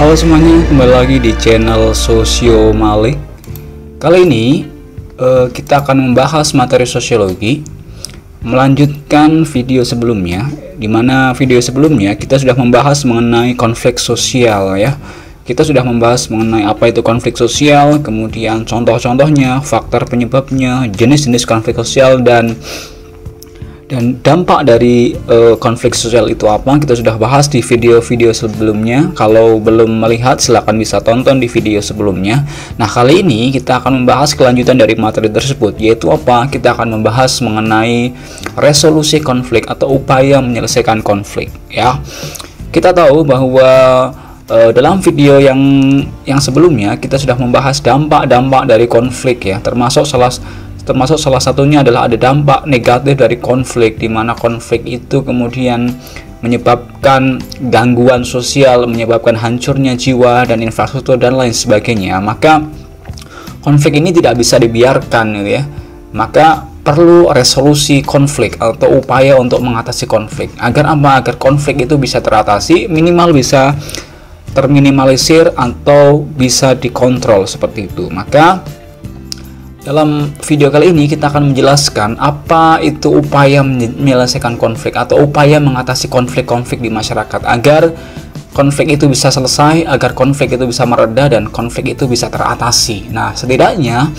Halo semuanya, kembali lagi di channel Sosio Malik. Kali ini kita akan membahas materi sosiologi, melanjutkan video sebelumnya, di mana video sebelumnya kita sudah membahas mengenai konflik sosial ya. Kita sudah membahas mengenai apa itu konflik sosial, kemudian contoh-contohnya, faktor penyebabnya, jenis-jenis konflik sosial, dan dampak dari konflik sosial itu apa. Kita sudah bahas di video-video sebelumnya. Kalau belum melihat, silahkan bisa tonton di video sebelumnya. Nah, kali ini kita akan membahas kelanjutan dari materi tersebut, yaitu apa? Kita akan membahas mengenai resolusi konflik atau upaya menyelesaikan konflik ya. Kita tahu bahwa dalam video yang sebelumnya kita sudah membahas dampak-dampak dari konflik ya, termasuk salah satunya adalah ada dampak negatif dari konflik, di mana konflik itu kemudian menyebabkan gangguan sosial, menyebabkan hancurnya jiwa dan infrastruktur dan lain sebagainya. Maka konflik ini tidak bisa dibiarkan gitu ya. Maka perlu resolusi konflik atau upaya untuk mengatasi konflik. Agar apa? Agar konflik itu bisa teratasi, minimal bisa terminimalisir atau bisa dikontrol seperti itu. Maka dalam video kali ini kita akan menjelaskan apa itu upaya menyelesaikan konflik atau upaya mengatasi konflik-konflik di masyarakat agar konflik itu bisa selesai, agar konflik itu bisa mereda dan konflik itu bisa teratasi. Nah, setidaknya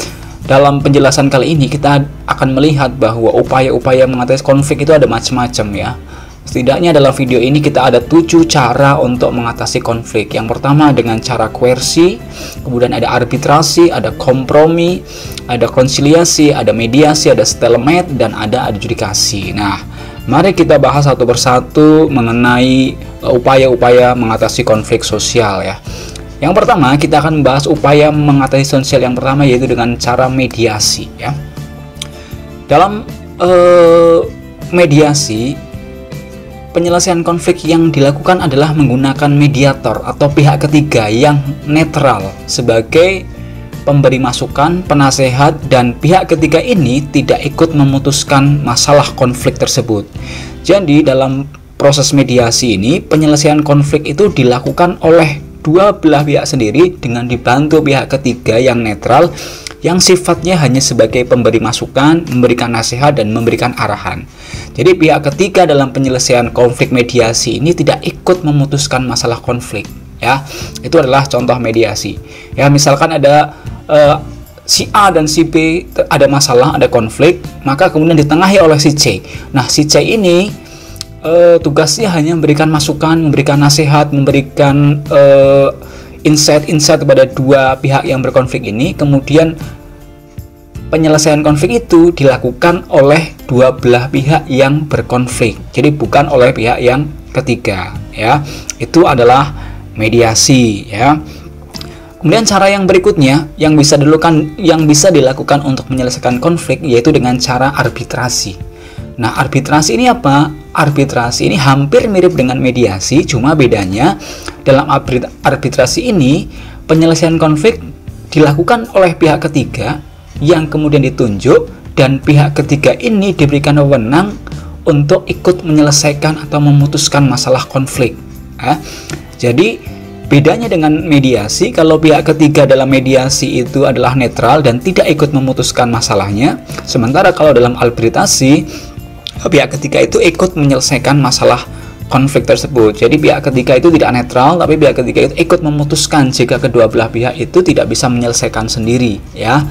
dalam penjelasan kali ini kita akan melihat bahwa upaya-upaya mengatasi konflik itu ada macam-macam ya. Setidaknya dalam video ini kita ada 7 cara untuk mengatasi konflik. Yang pertama dengan cara koersi, kemudian ada arbitrasi, ada kompromi, ada konsiliasi, ada mediasi, ada stalemate, dan ada adjudikasi. Nah, mari kita bahas satu persatu mengenai upaya-upaya mengatasi konflik sosial ya. Yang pertama kita akan membahas upaya mengatasi sosial yang pertama, yaitu dengan cara mediasi ya. Dalam mediasi, penyelesaian konflik yang dilakukan adalah menggunakan mediator atau pihak ketiga yang netral sebagai pemberi masukan, penasehat, dan pihak ketiga ini tidak ikut memutuskan masalah konflik tersebut. Jadi dalam proses mediasi ini, penyelesaian konflik itu dilakukan oleh dua belah pihak sendiri dengan dibantu pihak ketiga yang netral yang sifatnya hanya sebagai pemberi masukan, memberikan nasihat, dan memberikan arahan. Jadi pihak ketiga dalam penyelesaian konflik mediasi ini tidak ikut memutuskan masalah konflik ya. Itu adalah contoh mediasi ya. Misalkan ada si A dan si B ada masalah, ada konflik, maka kemudian ditengahi oleh si C. Nah, si C ini tugasnya hanya memberikan masukan, memberikan nasihat, memberikan insight kepada dua pihak yang berkonflik ini. Kemudian penyelesaian konflik itu dilakukan oleh dua belah pihak yang berkonflik, jadi bukan oleh pihak yang ketiga ya. Itu adalah mediasi ya. Kemudian cara yang berikutnya yang bisa dilakukan untuk menyelesaikan konflik, yaitu dengan cara arbitrasi. Nah, arbitrasi ini apa? Arbitrasi ini hampir mirip dengan mediasi, cuma bedanya dalam arbitrasi ini penyelesaian konflik dilakukan oleh pihak ketiga yang kemudian ditunjuk, dan pihak ketiga ini diberikan wewenang untuk ikut menyelesaikan atau memutuskan masalah konflik. Jadi bedanya dengan mediasi, kalau pihak ketiga dalam mediasi itu adalah netral dan tidak ikut memutuskan masalahnya, sementara kalau dalam arbitrasi pihak ketiga itu ikut menyelesaikan masalah konflik tersebut. Jadi pihak ketiga itu tidak netral, tapi pihak ketiga itu ikut memutuskan jika kedua belah pihak itu tidak bisa menyelesaikan sendiri ya.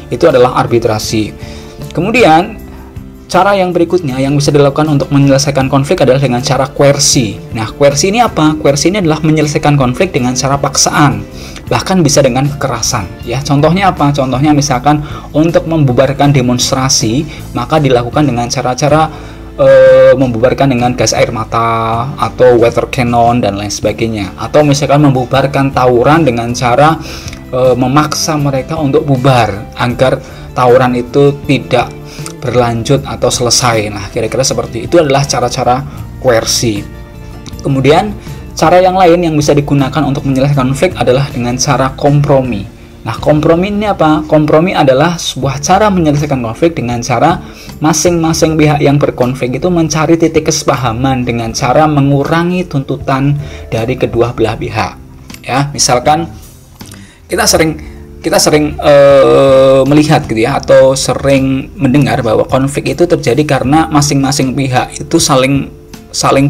Itu adalah arbitrasi. Kemudian cara yang berikutnya yang bisa dilakukan untuk menyelesaikan konflik adalah dengan cara koersi. Nah, koersi ini apa? Koersi ini adalah menyelesaikan konflik dengan cara paksaan, bahkan bisa dengan kekerasan ya. Contohnya apa? Contohnya misalkan untuk membubarkan demonstrasi, maka dilakukan dengan cara-cara membubarkan dengan gas air mata atau water cannon dan lain sebagainya. Atau misalkan membubarkan tawuran dengan cara memaksa mereka untuk bubar agar tawuran itu tidak berlanjut atau selesai. Nah, kira-kira seperti itu adalah cara-cara koersi. Kemudian cara yang lain yang bisa digunakan untuk menyelesaikan konflik adalah dengan cara kompromi. Nah, kompromi ini apa? Kompromi adalah sebuah cara menyelesaikan konflik dengan cara masing-masing pihak yang berkonflik itu mencari titik kesepahaman dengan cara mengurangi tuntutan dari kedua belah pihak. ya. Misalkan kita sering melihat gitu ya, atau sering mendengar bahwa konflik itu terjadi karena masing-masing pihak itu saling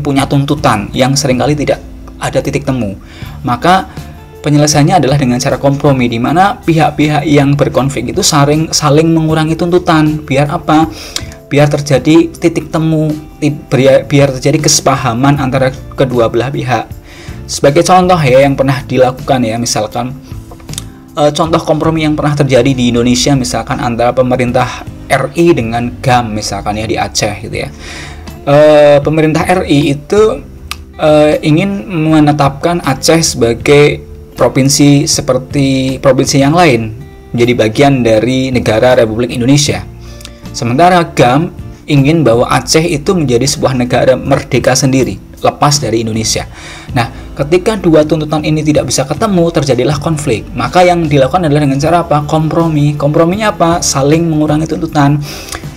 punya tuntutan yang seringkali tidak ada titik temu. Maka penyelesaiannya adalah dengan cara kompromi, di mana pihak-pihak yang berkonflik itu saling mengurangi tuntutan. Biar apa? Biar terjadi titik temu, biar terjadi kesepahaman antara kedua belah pihak. Sebagai contoh ya, yang pernah dilakukan ya, misalkan contoh kompromi yang pernah terjadi di Indonesia, misalkan antara pemerintah RI dengan GAM, misalkan ya di Aceh gitu ya. Pemerintah RI itu ingin menetapkan Aceh sebagai provinsi seperti provinsi yang lain, menjadi bagian dari negara Republik Indonesia. Sementara GAM ingin bahwa Aceh itu menjadi sebuah negara merdeka sendiri, lepas dari Indonesia. Nah, ketika dua tuntutan ini tidak bisa ketemu, terjadilah konflik. Maka yang dilakukan adalah dengan cara apa? Kompromi. Komprominya apa? Saling mengurangi tuntutan.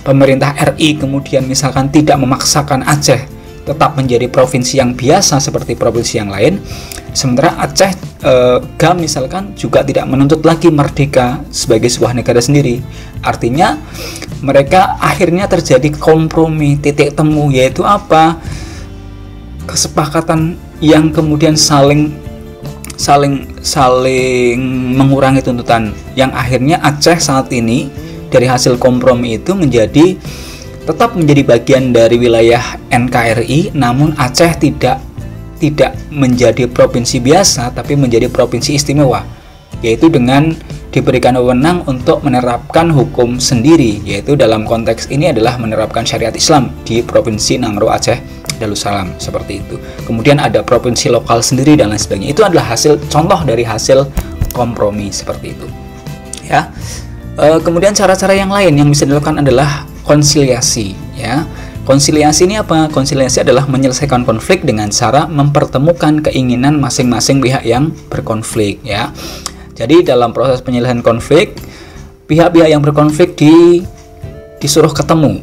Pemerintah RI kemudian misalkan tidak memaksakan Aceh tetap menjadi provinsi yang biasa seperti provinsi yang lain. Sementara Aceh, GAM misalkan juga tidak menuntut lagi merdeka sebagai sebuah negara sendiri. Artinya mereka akhirnya terjadi kompromi, titik temu, yaitu apa? Kesepakatan yang kemudian saling mengurangi tuntutan, yang akhirnya Aceh saat ini dari hasil kompromi itu tetap menjadi bagian dari wilayah NKRI, namun Aceh tidak menjadi provinsi biasa tapi menjadi provinsi istimewa, yaitu dengan diberikan wewenang untuk menerapkan hukum sendiri, yaitu dalam konteks ini adalah menerapkan syariat Islam di Provinsi Nangro Aceh Darussalam, seperti itu. Kemudian ada provinsi lokal sendiri dan lain sebagainya. Itu adalah contoh dari hasil kompromi seperti itu ya. Kemudian cara-cara yang lain yang bisa dilakukan adalah konsiliasi ya. Konsiliasi ini apa? Konsiliasi adalah menyelesaikan konflik dengan cara mempertemukan keinginan masing-masing pihak yang berkonflik ya. Jadi dalam proses penyelesaian konflik, pihak-pihak yang berkonflik disuruh ketemu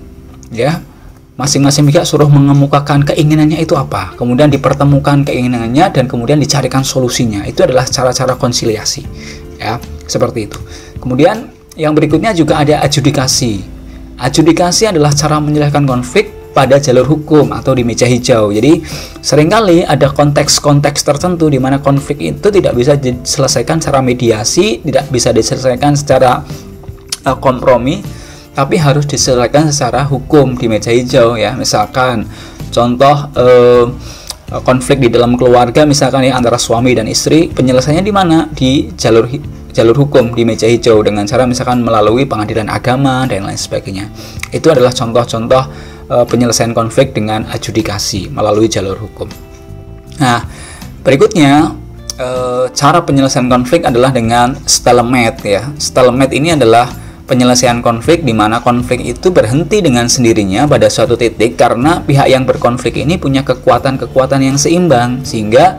ya. Masing-masing pihak suruh mengemukakan keinginannya itu apa, kemudian dipertemukan keinginannya dan kemudian dicarikan solusinya. Itu adalah cara-cara konsiliasi ya, seperti itu. Kemudian yang berikutnya juga ada adjudikasi. Adjudikasi adalah cara menyelesaikan konflik pada jalur hukum atau di meja hijau. Jadi seringkali ada konteks-konteks tertentu di mana konflik itu tidak bisa diselesaikan secara mediasi, tidak bisa diselesaikan secara kompromi, tapi harus diselesaikan secara hukum di meja hijau ya. Misalkan contoh konflik di dalam keluarga, misalkan ya antara suami dan istri, penyelesaiannya di mana? Di jalur hukum di meja hijau dengan cara misalkan melalui pengadilan agama dan lain sebagainya. Itu adalah contoh-contoh penyelesaian konflik dengan adjudikasi melalui jalur hukum. Nah, berikutnya cara penyelesaian konflik adalah dengan stalemate ya. Stalemate ini adalah penyelesaian konflik di mana konflik itu berhenti dengan sendirinya pada suatu titik karena pihak yang berkonflik ini punya kekuatan-kekuatan yang seimbang, sehingga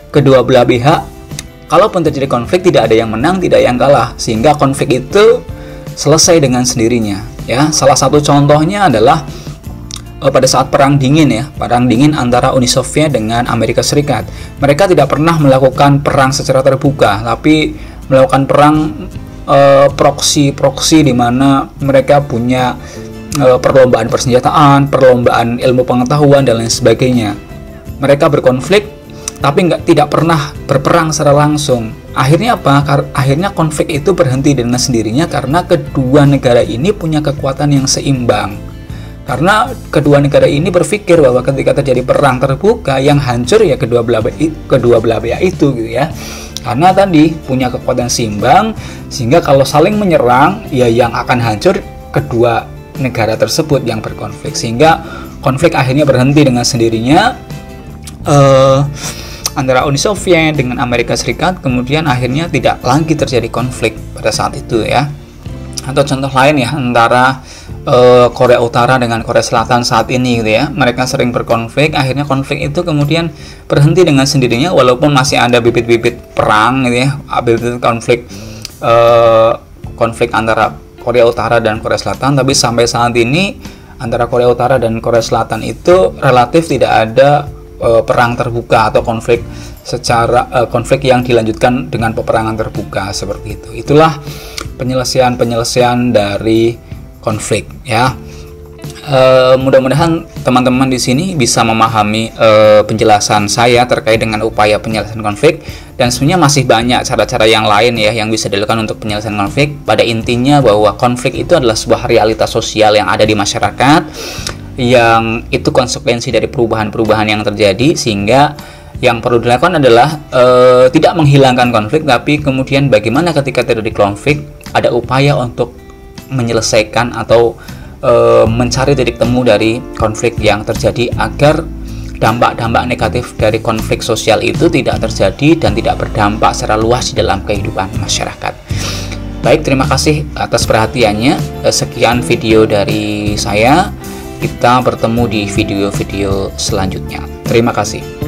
kedua belah pihak, kalaupun terjadi konflik, tidak ada yang menang, tidak ada yang kalah, sehingga konflik itu selesai dengan sendirinya ya. Salah satu contohnya adalah pada saat perang dingin ya, perang dingin antara Uni Soviet dengan Amerika Serikat. Mereka tidak pernah melakukan perang secara terbuka, tapi melakukan perang proksi di mana mereka punya perlombaan persenjataan, perlombaan ilmu pengetahuan dan lain sebagainya. Mereka berkonflik tapi tidak pernah berperang secara langsung. Akhirnya apa? Akhirnya konflik itu berhenti dengan sendirinya karena kedua negara ini punya kekuatan yang seimbang. Karena kedua negara ini berpikir bahwa ketika terjadi perang terbuka, yang hancur ya kedua belah pihak itu gitu ya. Karena tadi punya kekuatan seimbang, sehingga kalau saling menyerang, ya yang akan hancur kedua negara tersebut yang berkonflik. Sehingga konflik akhirnya berhenti dengan sendirinya antara Uni Soviet dengan Amerika Serikat. Kemudian akhirnya tidak lagi terjadi konflik pada saat itu ya. Atau contoh lain ya, antara Korea Utara dengan Korea Selatan saat ini gitu ya. Mereka sering berkonflik, akhirnya konflik itu kemudian berhenti dengan sendirinya walaupun masih ada bibit-bibit perang gitu ya, bibit konflik antara Korea Utara dan Korea Selatan. Tapi sampai saat ini antara Korea Utara dan Korea Selatan itu relatif tidak ada perang terbuka atau konflik konflik yang dilanjutkan dengan peperangan terbuka seperti itu. Itulah penyelesaian dari konflik ya. Mudah-mudahan teman-teman di sini bisa memahami penjelasan saya terkait dengan upaya penyelesaian konflik, dan sebenarnya masih banyak cara-cara yang lain ya yang bisa dilakukan untuk penyelesaian konflik. Pada intinya bahwa konflik itu adalah sebuah realitas sosial yang ada di masyarakat, yang itu konsekuensi dari perubahan-perubahan yang terjadi, sehingga yang perlu dilakukan adalah tidak menghilangkan konflik, tapi kemudian bagaimana ketika terjadi konflik ada upaya untuk menyelesaikan atau mencari titik temu dari konflik yang terjadi agar dampak-dampak negatif dari konflik sosial itu tidak terjadi dan tidak berdampak secara luas di dalam kehidupan masyarakat. Baik, terima kasih atas perhatiannya. Sekian video dari saya. Kita bertemu di video-video selanjutnya. Terima kasih.